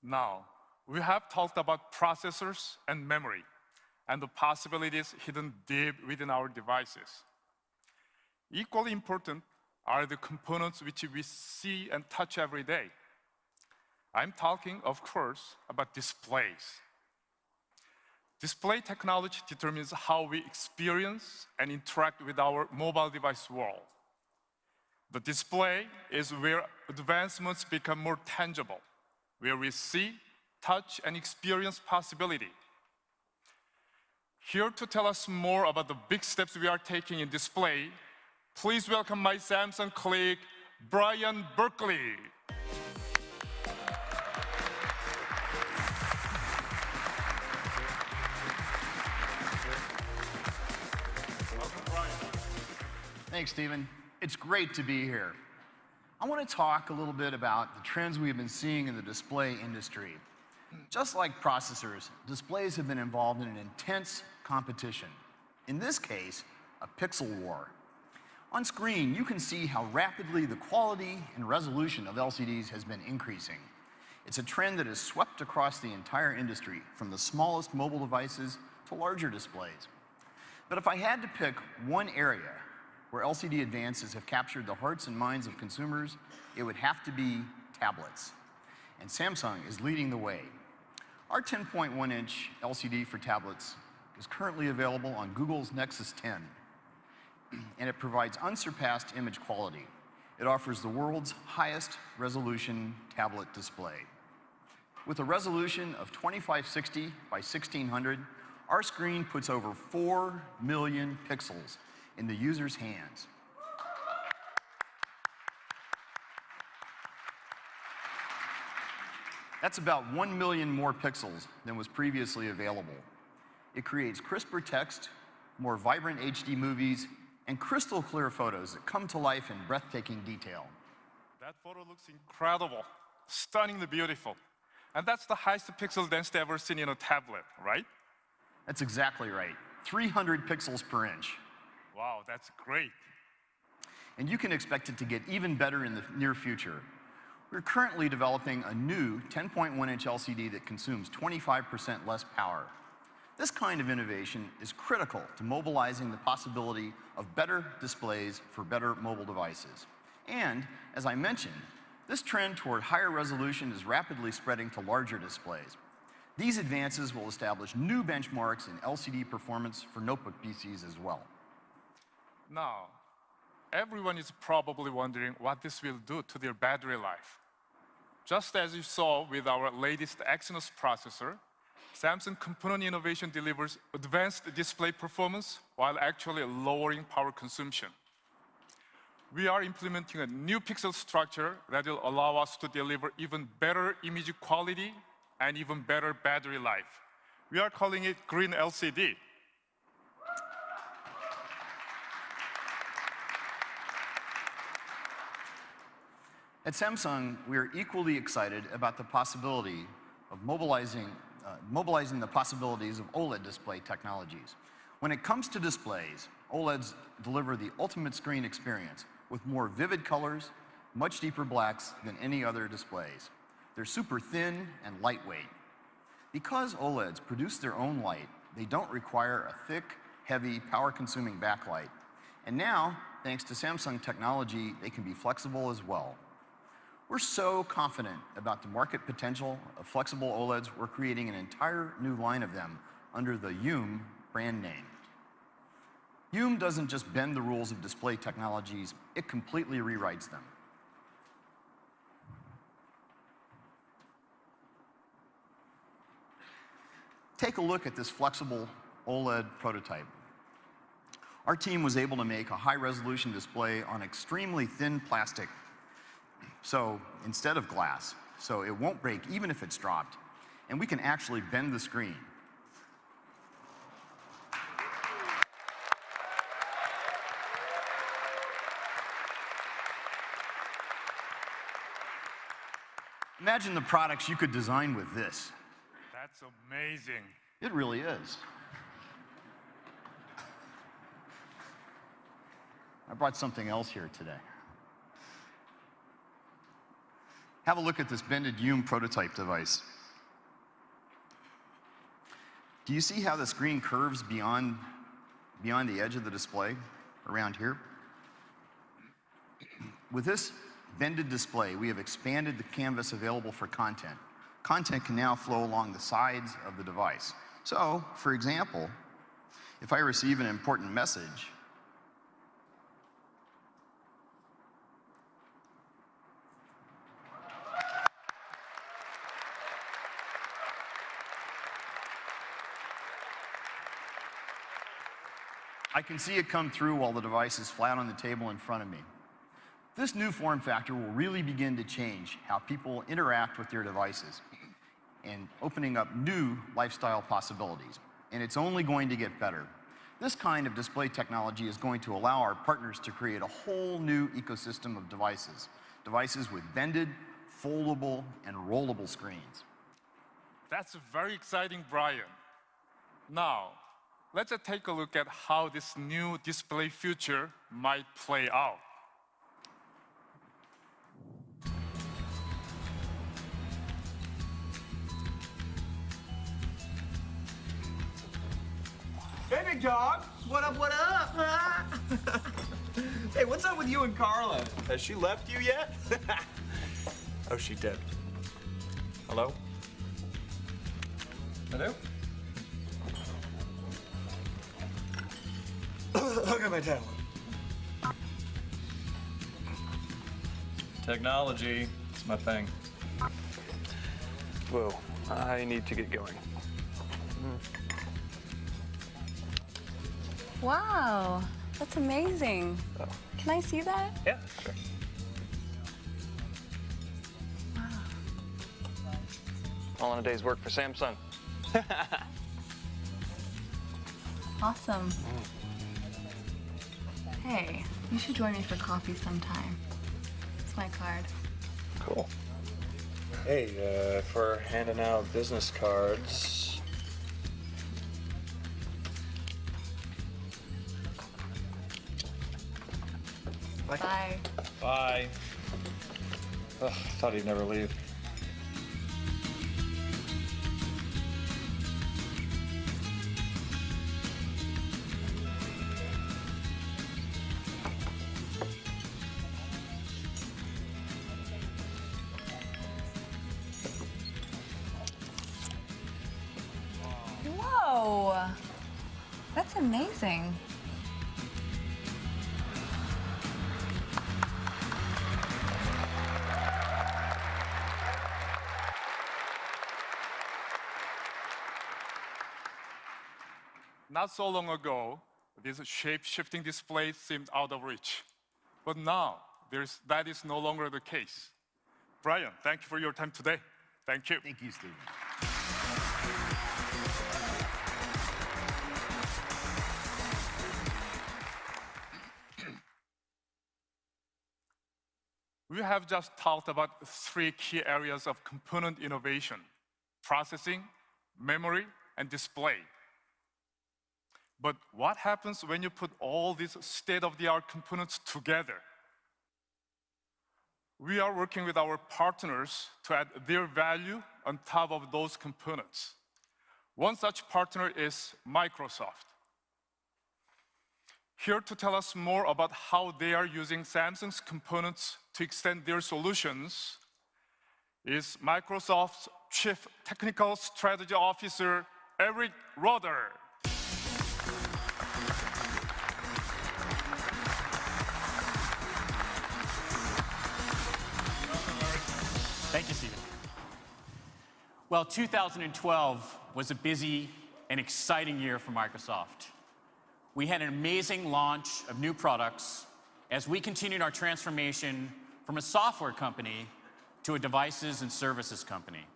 Now, we have talked about processors and memory and the possibilities hidden deep within our devices. Equally important are the components which we see and touch every day. I'm talking, of course, about displays. Display technology determines how we experience and interact with our mobile device world. The display is where advancements become more tangible, where we see, touch, and experience possibility. Here to tell us more about the big steps we are taking in display, please welcome my Samsung colleague, Brian Berkeley. Welcome, Brian. Thanks, Stephen. It's great to be here. I want to talk a little bit about the trends we've been seeing in the display industry. Just like processors, displays have been involved in an intense competition. In this case, a pixel war. On screen, you can see how rapidly the quality and resolution of LCDs has been increasing. It's a trend that has swept across the entire industry, from the smallest mobile devices to larger displays. But if I had to pick one area where LCD advances have captured the hearts and minds of consumers, it would have to be tablets. And Samsung is leading the way. Our 10.1-inch LCD for tablets is currently available on Google's Nexus 10, and it provides unsurpassed image quality. It offers the world's highest resolution tablet display. With a resolution of 2560 by 1600, our screen puts over 4 million pixels in the user's hands. That's about 1 million more pixels than was previously available. It creates crisper text, more vibrant HD movies, and crystal clear photos that come to life in breathtaking detail. That photo looks incredible, stunningly beautiful. And that's the highest pixel density ever seen in a tablet, right? That's exactly right. 300 pixels per inch. Wow, that's great. And you can expect it to get even better in the near future. We're currently developing a new 10.1-inch LCD that consumes 25% less power. This kind of innovation is critical to mobilizing the possibility of better displays for better mobile devices. And, as I mentioned, this trend toward higher resolution is rapidly spreading to larger displays. These advances will establish new benchmarks in LCD performance for notebook PCs as well. Now, everyone is probably wondering what this will do to their battery life. Just as you saw with our latest Exynos processor, Samsung component innovation delivers advanced display performance while actually lowering power consumption. We are implementing a new pixel structure that will allow us to deliver even better image quality and even better battery life. We are calling it Green LCD. At Samsung, we are equally excited about the possibility of mobilizing the possibilities of OLED display technologies. When it comes to displays, OLEDs deliver the ultimate screen experience with more vivid colors, much deeper blacks than any other displays. They're super thin and lightweight. Because OLEDs produce their own light, they don't require a thick, heavy, power-consuming backlight. And now, thanks to Samsung technology, they can be flexible as well. We're so confident about the market potential of flexible OLEDs, we're creating an entire new line of them under the Youm brand name. Youm doesn't just bend the rules of display technologies, it completely rewrites them. Take a look at this flexible OLED prototype. Our team was able to make a high-resolution display on extremely thin plastic, so instead of glass, so it won't break even if it's dropped, and we can actually bend the screen. Imagine the products you could design with this. That's amazing. It really is. I brought something else here today. Have a look at this bended Youm prototype device. Do you see how the screen curves beyond the edge of the display around here? With this bended display, we have expanded the canvas available for content. Content can now flow along the sides of the device. So, for example, if I receive an important message, I can see it come through while the device is flat on the table in front of me. This new form factor will really begin to change how people interact with their devices and opening up new lifestyle possibilities. And it's only going to get better. This kind of display technology is going to allow our partners to create a whole new ecosystem of devices. Devices with bended, foldable, and rollable screens. That's very exciting, Brian. Now, let's take a look at how this new display future might play out. Hey, big dog. What up, what up? Hey, what's up with you and Carla? Has she left you yet? Oh, she did. Hello? Hello? Look at my tablet. Technology, it's my thing. Whoa, I need to get going. Wow, that's amazing. Oh. Can I see that? Yeah, sure. All in a day's work for Samsung. Awesome. Hey, you should join me for coffee sometime. It's my card. Cool. Hey, for handing out business cards. Bye. Bye. Ugh, thought he'd never leave. Whoa, that's amazing. Not so long ago, this shape-shifting display seemed out of reach. But now, that is no longer the case. Brian, thank you for your time today. Thank you. Thank you, Stephen. We have just talked about 3 key areas of component innovation: processing, memory, and display. But what happens when you put all these state-of-the-art components together? We are working with our partners to add their value on top of those components. One such partner is Microsoft. Here to tell us more about how they are using Samsung's components to extend their solutions is Microsoft's Chief Technical Strategy Officer, Eric Roeder. Thank you, Stephen. Well, 2012 was a busy and exciting year for Microsoft. We had an amazing launch of new products as we continued our transformation from a software company to a devices and services company.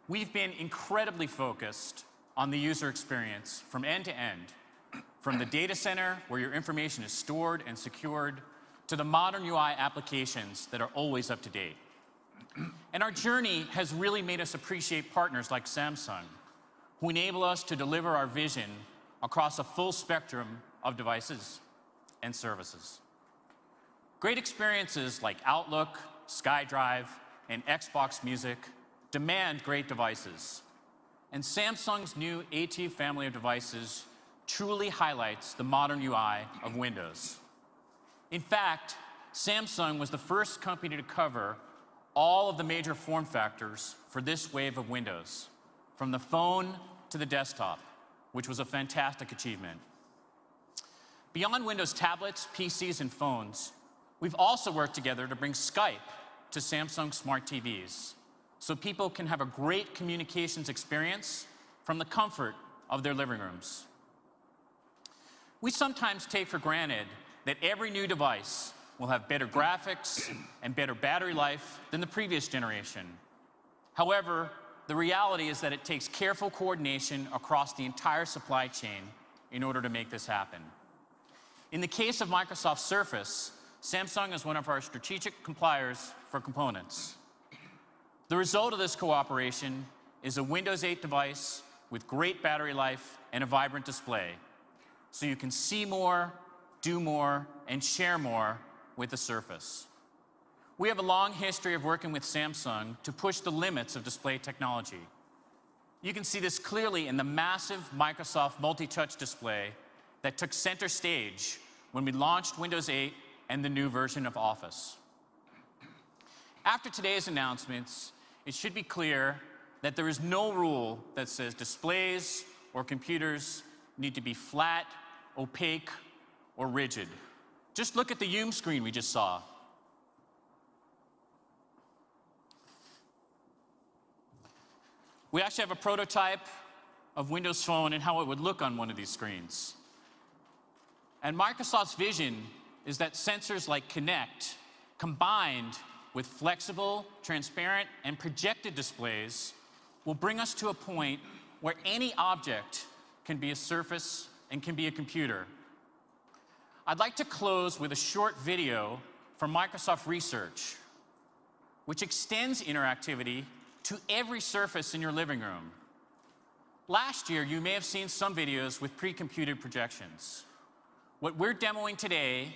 We've been incredibly focused on the user experience from end to end, from the data center where your information is stored and secured, to the modern UI applications that are always up to date. And our journey has really made us appreciate partners like Samsung, who enable us to deliver our vision across a full spectrum of devices and services. Great experiences like Outlook, SkyDrive, and Xbox Music demand great devices. and Samsung's new AT family of devices truly highlights the modern UI of Windows. In fact, Samsung was the first company to cover all of the major form factors for this wave of Windows, from the phone to the desktop, which was a fantastic achievement. Beyond Windows tablets, PCs, and phones, we've also worked together to bring Skype to Samsung smart TVs, so people can have a great communications experience from the comfort of their living rooms. We sometimes take for granted that every new device will have better graphics and better battery life than the previous generation. However, the reality is that it takes careful coordination across the entire supply chain in order to make this happen. In the case of Microsoft Surface, Samsung is one of our strategic suppliers for components. The result of this cooperation is a Windows 8 device with great battery life and a vibrant display, so you can see more, do more, and share more with the Surface. We have a long history of working with Samsung to push the limits of display technology. You can see this clearly in the massive Microsoft multi-touch display that took center stage when we launched Windows 8 and the new version of Office. After today's announcements, it should be clear that there is no rule that says displays or computers need to be flat, opaque, or rigid. Just look at the Zoom screen we just saw. We actually have a prototype of Windows Phone and how it would look on one of these screens. And Microsoft's vision is that sensors like Kinect, combined with flexible, transparent, and projected displays, will bring us to a point where any object can be a surface and can be a computer. I'd like to close with a short video from Microsoft Research, which extends interactivity to every surface in your living room. Last year, you may have seen some videos with pre-computed projections. What we're demoing today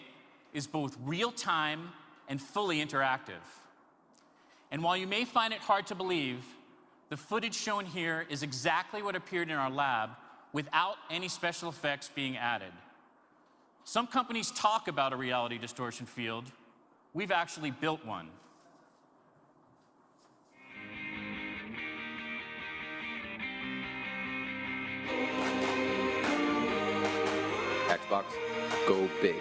is both real-time and fully interactive. And while you may find it hard to believe, the footage shown here is exactly what appeared in our lab without any special effects being added. Some companies talk about a reality distortion field. We've actually built one. Xbox, go big.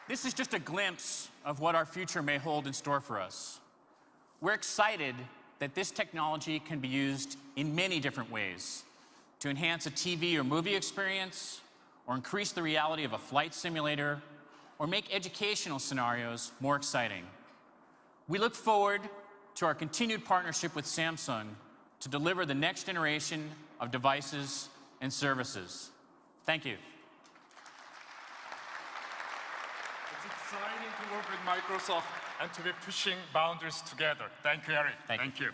This is just a glimpse of what our future may hold in store for us. We're excited that this technology can be used in many different ways to enhance a TV or movie experience, or increase the reality of a flight simulator, or make educational scenarios more exciting. We look forward to our continued partnership with Samsung to deliver the next generation of devices and services. Thank you. It's exciting to work with Microsoft and to be pushing boundaries together. Thank you, Eric. Thank you.